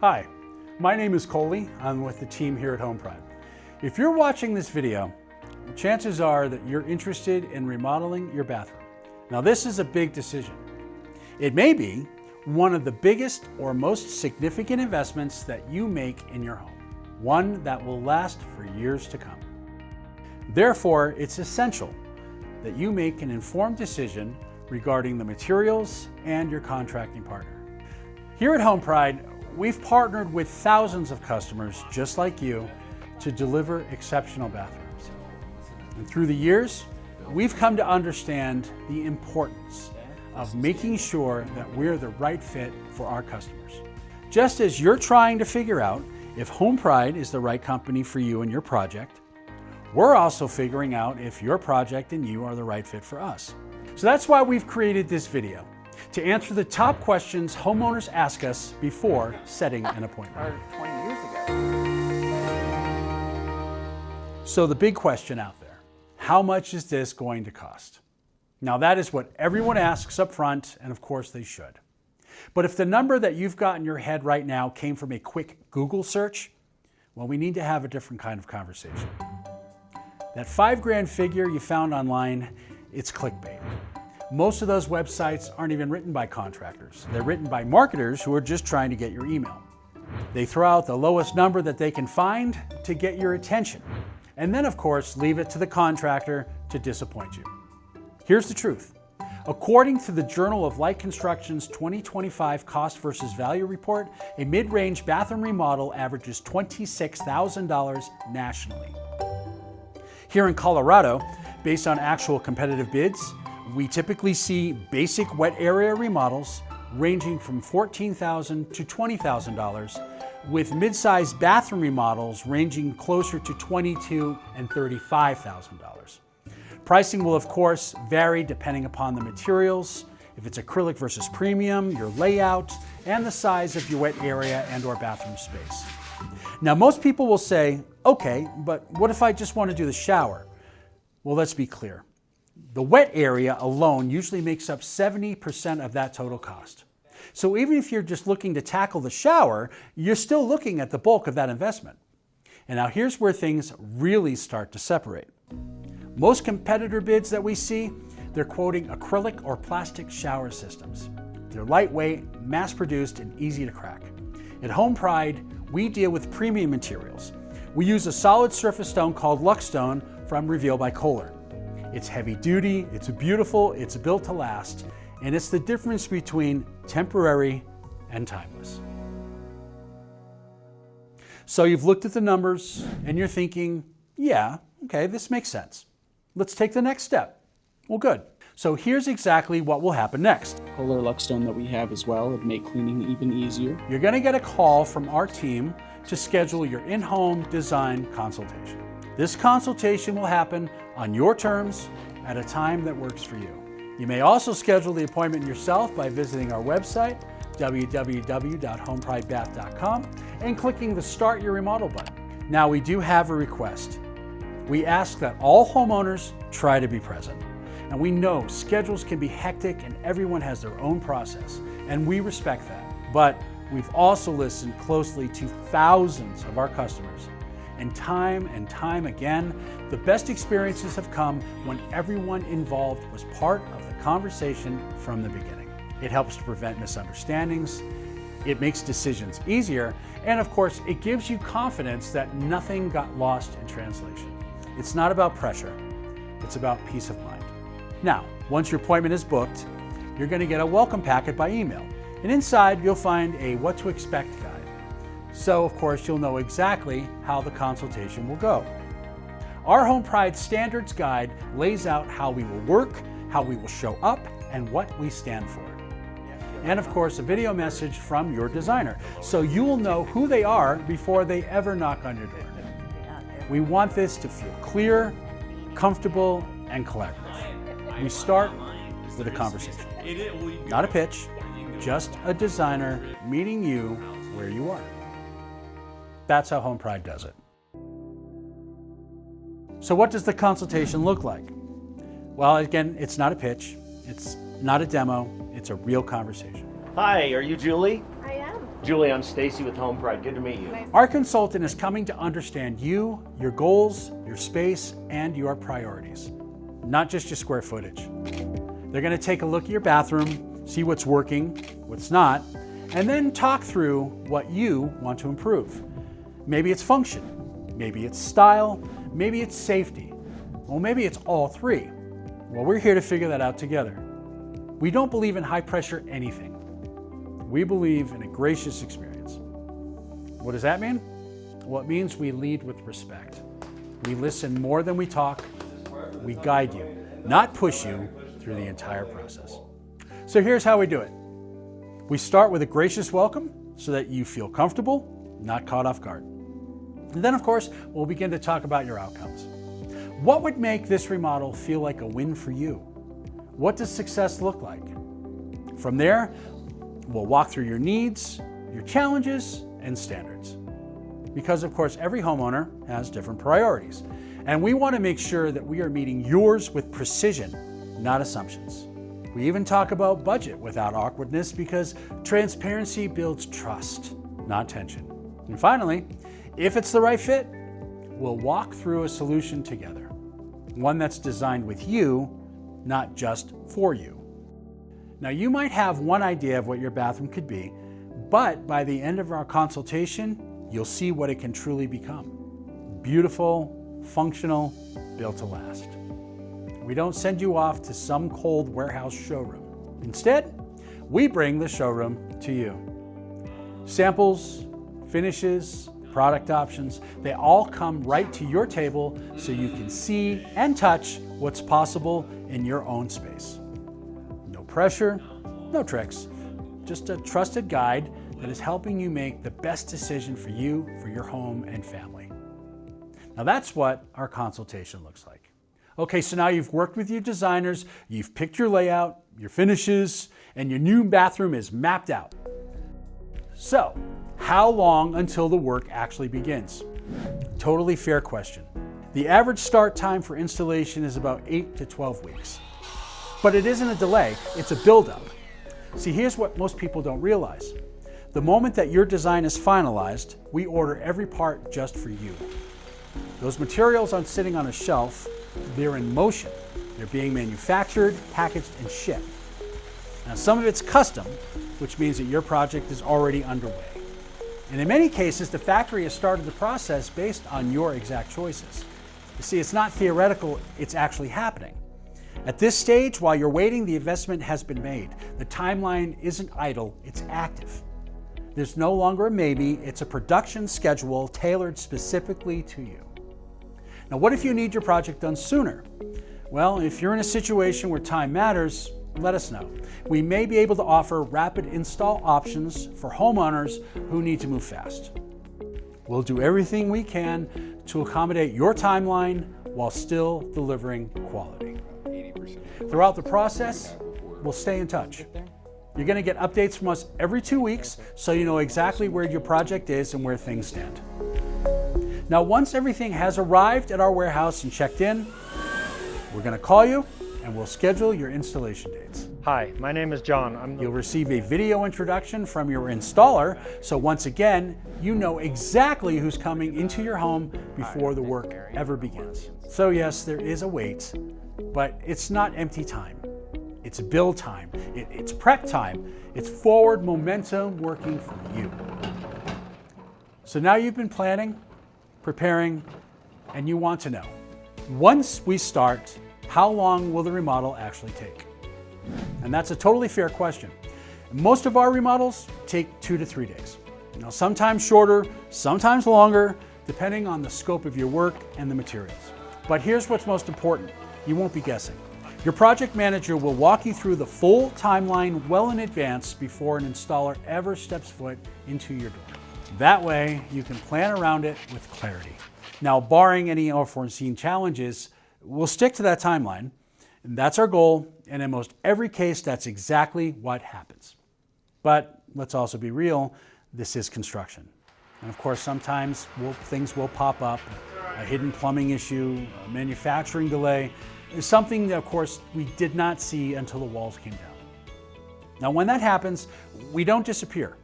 Hi, my name is Coley. I'm with the team here at HomePride. If you're watching this video, chances are that you're interested in remodeling your bathroom. Now, this is a big decision. It may be one of the biggest or most significant investments that you make in your home, one that will last for years to come. Therefore, it's essential that you make an informed decision regarding the materials and your contracting partner. Here at HomePride, we've partnered with thousands of customers just like you to deliver exceptional bathrooms. And through the years, we've come to understand the importance of making sure that we're the right fit for our customers. Just as you're trying to figure out if HomePride is the right company for you and your project, we're also figuring out if your project and you are the right fit for us. So that's why we've created this video, to answer the top questions homeowners ask us before setting an appointment. Or 20 years ago. So the big question out there, how much is this going to cost? Now that is what everyone asks up front, and of course they should. But if the number that you've got in your head right now came from a quick Google search, well, we need to have a different kind of conversation. That $5,000 figure you found online, it's clickbait. Most of those websites aren't even written by contractors. They're written by marketers who are just trying to get your email. They throw out the lowest number that they can find to get your attention. And then, of course, leave it to the contractor to disappoint you. Here's the truth. According to the Journal of Light Construction's 2025 Cost versus Value Report, a mid-range bathroom remodel averages $26,000 nationally. Here in Colorado, based on actual competitive bids, we typically see basic wet area remodels ranging from $14,000 to $20,000, with mid-sized bathroom remodels ranging closer to $22,000 and $35,000. Pricing will, of course, vary depending upon the materials, if it's acrylic versus premium, your layout, and the size of your wet area and/or bathroom space. Now, most people will say, okay, but what if I just want to do the shower? Well, let's be clear. The wet area alone usually makes up 70% of that total cost. So even if you're just looking to tackle the shower, you're still looking at the bulk of that investment. And now here's where things really start to separate. Most competitor bids that we see, they're quoting acrylic or plastic shower systems. They're lightweight, mass-produced, and easy to crack. At HomePride, we deal with premium materials. We use a solid surface stone called Luxe Stone from Reveal by Kohler. It's heavy duty, it's beautiful, it's built to last, and it's the difference between temporary and timeless. So you've looked at the numbers and you're thinking, yeah, okay, this makes sense. Let's take the next step. Well, good. So here's exactly what will happen next. Kohler Luxe Stone that we have as well would make cleaning even easier. You're going to get a call from our team to schedule your in-home design consultation. This consultation will happen on your terms at a time that works for you. You may also schedule the appointment yourself by visiting our website, www.homepridebath.com, and clicking the Start Your Remodel button. Now, we do have a request. We ask that all homeowners try to be present. And we know schedules can be hectic and everyone has their own process, and we respect that. But we've also listened closely to thousands of our customers. And time again, the best experiences have come when everyone involved was part of the conversation from the beginning. It helps to prevent misunderstandings, it makes decisions easier, and of course, it gives you confidence that nothing got lost in translation. It's not about pressure, it's about peace of mind. Now, once your appointment is booked, you're going to get a welcome packet by email, and inside you'll find a what to expect guide. So, of course, you'll know exactly how the consultation will go. Our HomePride Standards Guide lays out how we will work, how we will show up, and what we stand for. And of course, a video message from your designer, so you will know who they are before they ever knock on your door. We want this to feel clear, comfortable, and collaborative. We start with a conversation. Not a pitch, just a designer meeting you where you are. That's how HomePride does it. So what does the consultation look like? Well, again, it's not a pitch, it's not a demo, it's a real conversation. Hi, are you Julie? I am. Julie, I'm Stacy with HomePride. Good to meet you. Our consultant is coming to understand you, your goals, your space, and your priorities, not just your square footage. They're going to take a look at your bathroom, see what's working, what's not, and then talk through what you want to improve. Maybe it's function, maybe it's style, maybe it's safety, or maybe it's all three. Well, we're here to figure that out together. We don't believe in high pressure anything. We believe in a gracious experience. What does that mean? Well, it means we lead with respect. We listen more than we talk. We guide you, not push you through the entire process. So here's how we do it. We start with a gracious welcome so that you feel comfortable, not caught off guard. And then, of course, we'll begin to talk about your outcomes. What would make this remodel feel like a win for you? What does success look like? From there, we'll walk through your needs, your challenges, and standards. Because, of course, every homeowner has different priorities. And we want to make sure that we are meeting yours with precision, not assumptions. We even talk about budget without awkwardness because transparency builds trust, not tension. And finally, if it's the right fit, we'll walk through a solution together. One that's designed with you, not just for you. Now, you might have one idea of what your bathroom could be, but by the end of our consultation, you'll see what it can truly become. Beautiful, functional, built to last. We don't send you off to some cold warehouse showroom. Instead, we bring the showroom to you. Samples, finishes, product options, they all come right to your table so you can see and touch what's possible in your own space. No pressure, no tricks, just a trusted guide that is helping you make the best decision for you, for your home and family. Now that's what our consultation looks like. Okay, so now you've worked with your designers, you've picked your layout, your finishes, and your new bathroom is mapped out. So, how long until the work actually begins? Totally fair question. The average start time for installation is about 8 to 12 weeks. But it isn't a delay, it's a buildup. See, here's what most people don't realize. The moment that your design is finalized, we order every part just for you. Those materials aren't sitting on a shelf, they're in motion. They're being manufactured, packaged, and shipped. Now, some of it's custom, which means that your project is already underway. And in many cases, the factory has started the process based on your exact choices. You see, it's not theoretical, it's actually happening. At this stage, while you're waiting, the investment has been made. The timeline isn't idle, it's active. There's no longer a maybe, it's a production schedule tailored specifically to you. Now, what if you need your project done sooner? Well, if you're in a situation where time matters, let us know. We may be able to offer rapid install options for homeowners who need to move fast. We'll do everything we can to accommodate your timeline while still delivering quality. Throughout the process, we'll stay in touch. You're going to get updates from us every 2 weeks so you know exactly where your project is and where things stand. Now, once everything has arrived at our warehouse and checked in, we're going to call you and we'll schedule your installation dates. Hi, my name is John. You'll receive a video introduction from your installer, so once again, you know exactly who's coming into your home before the work ever begins. So yes, there is a wait, but it's not empty time. It's build time, it's prep time, it's forward momentum working for you. So now you've been planning, preparing, and you want to know, once we start, how long will the remodel actually take? And that's a totally fair question. Most of our remodels take 2 to 3 days. Now, sometimes shorter, sometimes longer, depending on the scope of your work and the materials. But here's what's most important. You won't be guessing. Your project manager will walk you through the full timeline well in advance before an installer ever steps foot into your door. That way, you can plan around it with clarity. Now, barring any unforeseen challenges, we'll stick to that timeline. And that's our goal, and in most every case, that's exactly what happens. But let's also be real, this is construction. And of course, sometimes things will pop up, a hidden plumbing issue, a manufacturing delay, is something that, of course, we did not see until the walls came down. Now, when that happens, we don't disappear.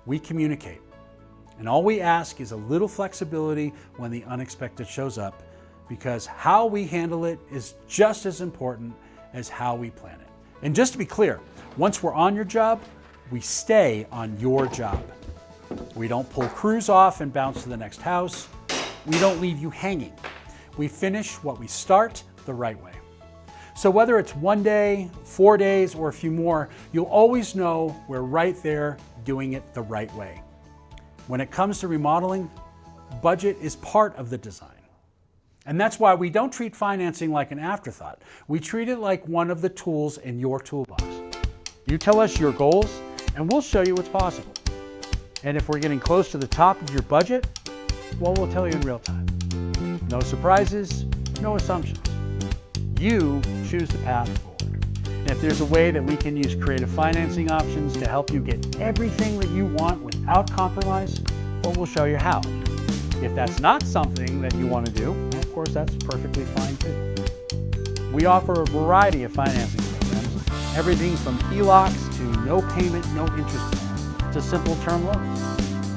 We communicate. And all we ask is a little flexibility when the unexpected shows up, because how we handle it is just as important as how we plan it. And just to be clear, once we're on your job, we stay on your job. We don't pull crews off and bounce to the next house. We don't leave you hanging. We finish what we start the right way. So whether it's 1 day, 4 days, or a few more, you'll always know we're right there doing it the right way. When it comes to remodeling, budget is part of the design. And that's why we don't treat financing like an afterthought. We treat it like one of the tools in your toolbox. You tell us your goals, and we'll show you what's possible. And if we're getting close to the top of your budget, well, we'll tell you in real time. No surprises, no assumptions. You choose the path forward. And if there's a way that we can use creative financing options to help you get everything that you want without compromise, well, we'll show you how. If that's not something that you want to do, of course, that's perfectly fine too. We offer a variety of financing programs, everything from HELOCs to no payment, no interest plans to simple term loans.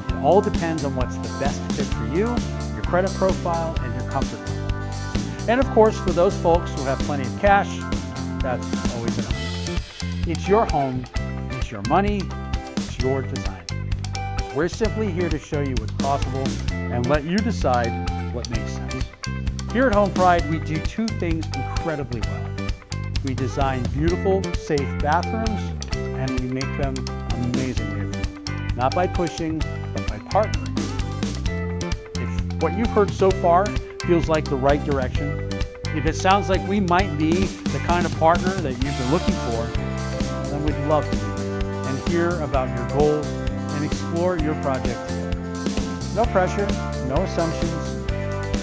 It all depends on what's the best fit for you, your credit profile, and your comfort level. And of course, for those folks who have plenty of cash, that's always enough. It's your home, it's your money, it's your design. We're simply here to show you what's possible and let you decide what makes sense. Here at HomePride, we do two things incredibly well. We design beautiful, safe bathrooms, and we make them amazingly affordable. Not by pushing, but by partnering. If what you've heard so far feels like the right direction, if it sounds like we might be the kind of partner that you've been looking for, then we'd love to meet you and hear about your goals and explore your project together. No pressure, no assumptions.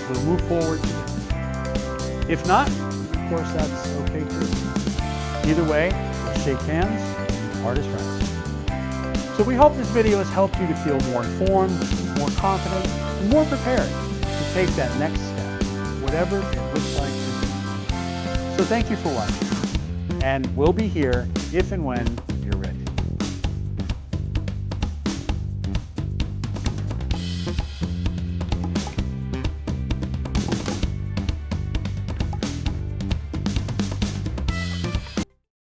We'll move forward together. If not, of course, that's okay too. Either way, we'll shake hands and part as friends. So we hope this video has helped you to feel more informed, more confident, and more prepared to take that next step, whatever it looks like to you. So thank you for watching, and we'll be here if and when